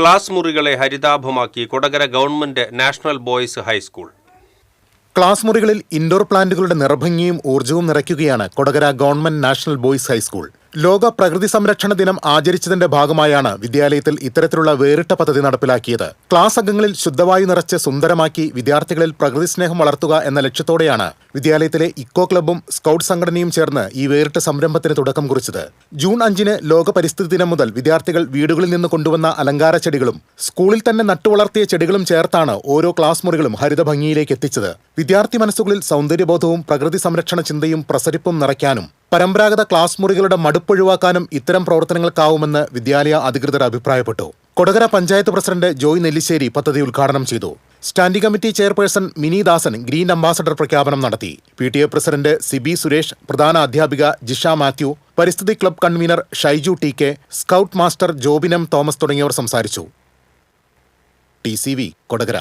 Class മുറികളെ ഹരിതാഭമാക്കി Kodakara government national boys high school. Class മുറികളിൽ ഇൻഡോർ പ്ലാന്റുകളുടെ നിറഭംഗിയും ഊർജ്ജവും നിറയ്ക്കുകയാണ് Kodakara government national boys high school. ലോക പ്രകൃതി സംരക്ഷണ ദിനം ആചരിച്ചതിന്റെ ഭാഗമായാണ് വിദ്യാലയത്തിൽ ഇത്തരത്തിലുള്ള വേറിട്ട പദ്ധതി നടപ്പിലാക്കിയത്. ക്ലാസ് അംഗങ്ങളിൽ ശുദ്ധവായു നിറച്ച് സുന്ദരമാക്കി വിദ്യാർത്ഥികളിൽ പ്രകൃതി സ്നേഹം വളർത്തുക എന്ന ലക്ഷ്യത്തോടെയാണ് വിദ്യാലയത്തിലെ ഇക്കോ ക്ലബ്ബും സ്കൗട്ട് സംഘടനയും ചേർന്ന് ഈ വേറിട്ട സംരംഭത്തിന് തുടക്കം കുറിച്ചത്. ജൂൺ 5 ലോക പരിസ്ഥിതി ദിനം മുതൽ വിദ്യാർത്ഥികൾ വീടുകളിൽ നിന്ന് കൊണ്ടുവന്ന അലങ്കാര ചെടികളും സ്കൂളിൽ തന്നെ നട്ടുവളർത്തിയ ചെടികളും ചേർത്താണ് ഓരോ ക്ലാസ് മുറികളും ഹരിതഭംഗിയിലേക്ക് എത്തിച്ചത്. വിദ്യാർത്ഥി മനസ്സുകളിൽ സൗന്ദര്യബോധവും പ്രകൃതി സംരക്ഷണ ചിന്തയും പ്രസരിപ്പും നിറയ്ക്കാനും പരമ്പരാഗത ക്ലാസ് മുറികളുടെ മടുപ്പൊഴിവാക്കാനും ഇത്തരം പ്രവർത്തനങ്ങൾക്കാവുമെന്ന് വിദ്യാലയ അധികൃതർ അഭിപ്രായപ്പെട്ടു. കൊടകര പഞ്ചായത്ത് പ്രസിഡന്റ് ജോയ് നെല്ലിശ്ശേരി പദ്ധതി ഉദ്ഘാടനം ചെയ്തു. സ്റ്റാൻഡിംഗ് കമ്മിറ്റി ചെയർപേഴ്സൺ മിനി ദാസൻ ഗ്രീൻ അംബാസഡർ പ്രഖ്യാപനം നടത്തി. PTA പ്രസിഡന്റ് സിബി സുരേഷ്, പ്രധാന അധ്യാപിക ജിഷ മാത്യു, പരിസ്ഥിതി club convener Shaiju TK, scout master Jobin M Thomas തുടങ്ങിയവർ സംസാരിച്ചു. TCV കൊടകര.